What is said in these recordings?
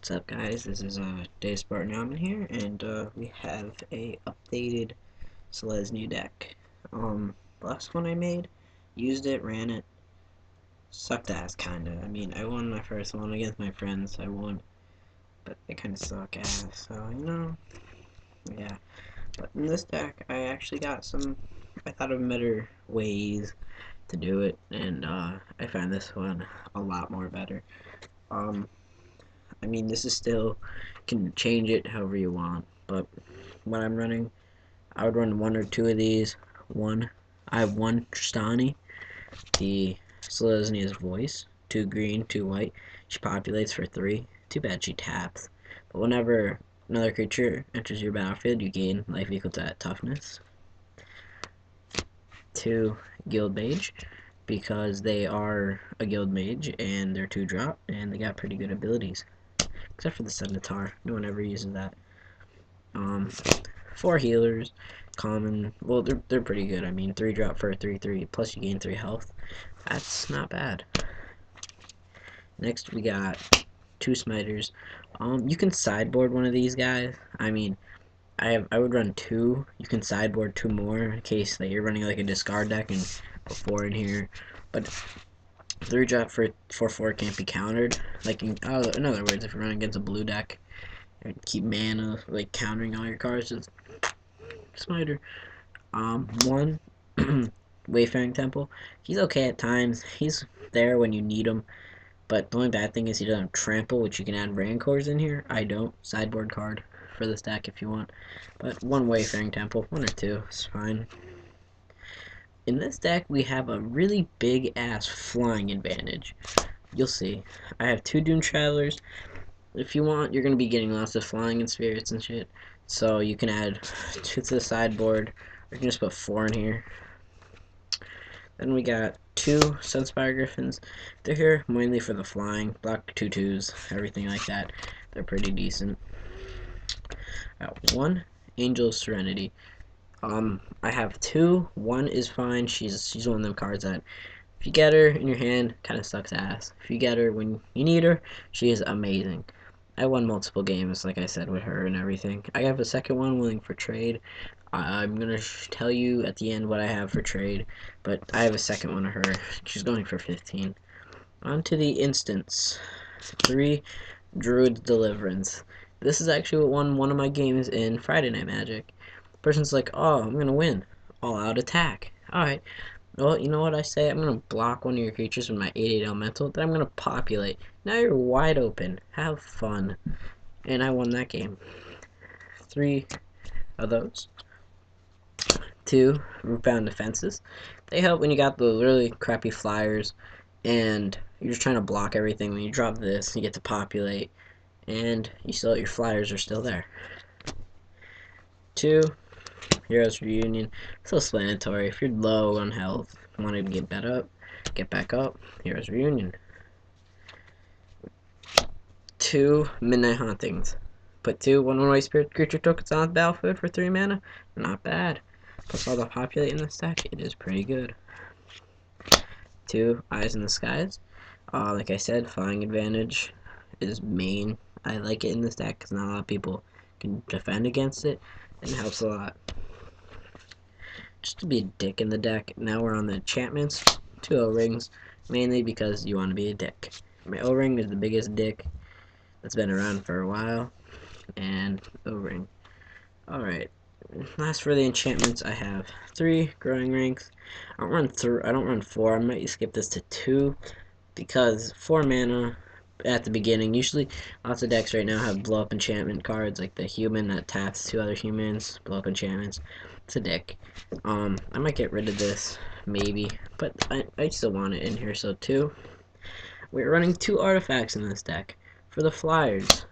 What's up, guys? This is Day Spartan Yaman here, and we have a updated Selesnya deck. Last one I made, used it, ran it, sucked ass kinda. I mean, I won my first one against my friends. I won, but they kind of suck ass. So yeah. But in this deck, I actually got some. I thought of better ways to do it, and I found this one a lot more better. I mean, this is still, can change it however you want, but when I'm running, I would run one or two of these. I have one Trostani, the Selesnya's voice, 2 green, 2 white. She populates for 3. Too bad she taps. But whenever another creature enters your battlefield, you gain life equal to that toughness. 2 Guildmage, because they are a Guildmage and they're 2-drop, and they got pretty good abilities. Except for the Centaur. No one ever uses that. 4 healers. Common. Well, they're pretty good. I mean, 3-drop for a 3/3. Plus you gain 3 health. That's not bad. Next we got 2 Smiters. You can sideboard one of these guys. I mean, I would run 2. You can sideboard 2 more in case that you're running like a discard deck and put 4 in here. But 3-drop for 4/4 can't be countered. Like in other words, if you're running against a blue deck, and keep mana like countering all your cards, just Smiter. 1 Wayfaring Temple. He's okay at times. He's there when you need him. But the only bad thing is he doesn't have trample, which you can add rancors in here. I don't. Sideboard card for this deck if you want. But 1 Wayfaring Temple, 1 or 2 is fine. In this deck, we have a really big-ass flying advantage. You'll see. I have 2 Doom Travelers. If you want, you're going to be getting lots of flying and spirits and shit. So you can add 2 to the sideboard. Or you can just put 4 in here. Then we got 2 Sunspire Griffins. They're here mainly for the flying. Block 2/2s, everything like that. They're pretty decent. 1 Angel of Serenity. I have 2. 1 is fine. She's one of them cards that if you get her in your hand, kind of sucks ass. If you get her when you need her, she is amazing. I won multiple games, like I said, with her and everything. I have a second one willing for trade. I'm gonna tell you at the end what I have for trade, but I have a second one of her. She's going for 15. On to the instance. 3 Druid Deliverance. This is actually what won one of my games in Friday Night Magic. Person's like, oh, I'm gonna win. All out attack. Alright. Well, you know what I say? I'm gonna block one of your creatures with my 8/8 elemental, then I'm gonna populate. Now you're wide open. Have fun. And I won that game. 3 of those. 2 Rootbound Defenses. They help when you got the really crappy flyers and you're just trying to block everything. When you drop this, you get to populate, and your flyers are still there. 2 Heroes Reunion. Self-explanatory. If you're low on health, want to get back up, Heroes Reunion. 2 Midnight Hauntings. Put 2 1/1 spirit creature tokens on the battlefield for 3 mana. Not bad. Plus all the populate in this deck, it is pretty good. 2 Eyes in the Skies. Like I said, flying advantage is main. I like it in this deck because not a lot of people can defend against it, and it helps a lot. Just to be a dick in the deck. Now we're on the enchantments. 2 O-rings, mainly because you want to be a dick. My O-ring is the biggest dick that's been around for a while, and O-ring. Alright, last for the enchantments, I have 3 growing ranks. I don't run 4. I might skip this to 2 because 4 mana at the beginning. Usually lots of decks right now have blow up enchantment cards, like the human that taps 2 other humans, blow up enchantments. It's a dick. I might get rid of this, maybe, but I still want it in here. So 2. We're running 2 artifacts in this deck for the flyers.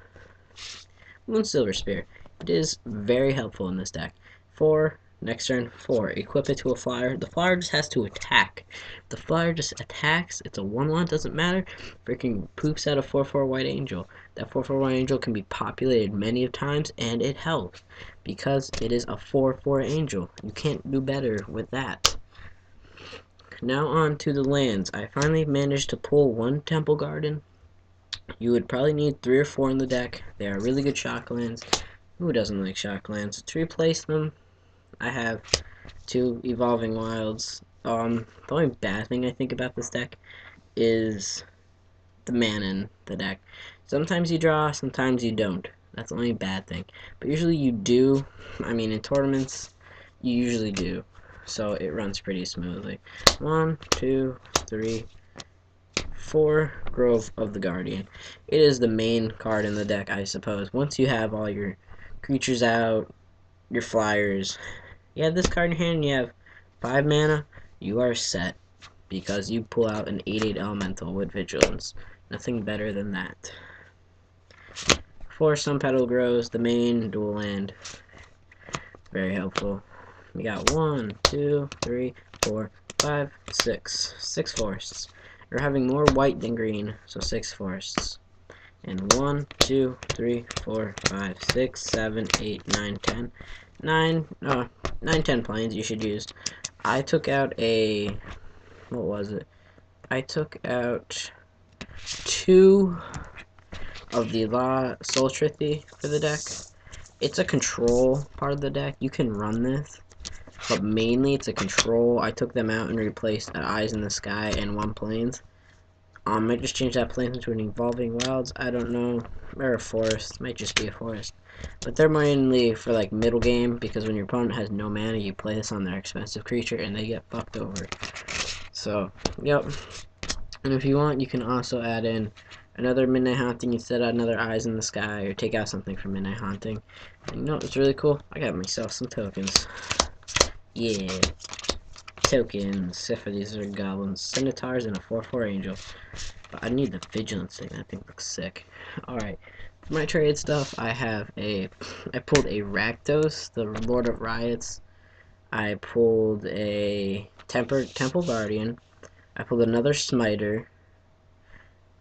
Moonsilver Spear. It is very helpful in this deck. 4, next turn, 4. Equip it to a flyer. The flyer just has to attack. If the flyer just attacks, it's a 1/1, doesn't matter. Freaking poops out a 4/4 white angel. That 4/4 white angel can be populated many of times, and it helps because it is a 4/4 angel. You can't do better with that. Now on to the lands. I finally managed to pull 1 Temple Garden. You would probably need 3 or 4 in the deck. They are really good shock lands. Who doesn't like shock lands? To replace them, I have 2 Evolving Wilds. The only bad thing I think about this deck is the mana in the deck. Sometimes you draw, sometimes you don't. That's the only bad thing. But usually you do. I mean, in tournaments, you usually do. So it runs pretty smoothly. 1, 2, 3, 4, Grove of the Guardian. It is the main card in the deck, I suppose. Once you have all your creatures out, your flyers, you have this card in your hand and you have 5 mana, you are set. Because you pull out an 8/8 elemental with vigilance. Nothing better than that. 4 Sunpetal Groves, the main dual land. Very helpful. We got 1, 2, 3, 4, 5, 6. 6 forests. You're having more white than green, so 6 forests. And 1, 2, 3, 4, 5, 6, 7, 8, 9, 10. 9, 10 planes you should use. I took out a... what was it? I took out 2 of the Soul Trithy for the deck. It's a control part of the deck. You can run this, but mainly it's a control. I took them out and replaced Eyes in the Sky and 1 plains. I just changed that plains into an Evolving Wilds. I don't know. Or a forest. Might just be a forest. But they're mainly for like middle game, because when your opponent has no mana, you play this on their expensive creature and they get fucked over. So, yep. And if you want, you can also add in another Midnight Haunting instead of another Eyes in the Sky, or take out something from Midnight Haunting. And you know what's really cool? I got myself some tokens. Yeah. Tokens. Except for these are goblins. Centaurs and a 4/4 angel. But I need the vigilance thing. That thing looks sick. Alright. For my trade stuff, I pulled a Rakdos, the Lord of Riots. I pulled a Temple Guardian. I pulled another Smiter.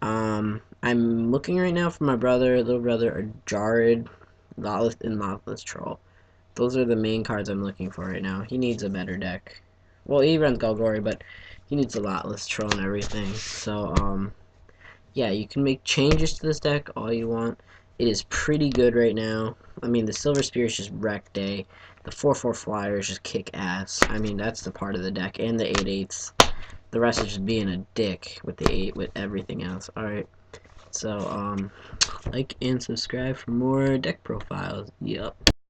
I'm looking right now for my little brother, a Druid, Lawless Troll. Those are the main cards I'm looking for right now. He needs a better deck. Well, he runs Golgori, but he needs a Lawless Troll and everything. So, yeah, you can make changes to this deck all you want. It is pretty good right now. I mean, the Silver Spear is just wreck day. The 4/4 Flyers just kick ass. I mean, that's the part of the deck. And the 8/8s. The rest is just being a dick with the 8, with everything else. Alright. So, like and subscribe for more deck profiles. Yup.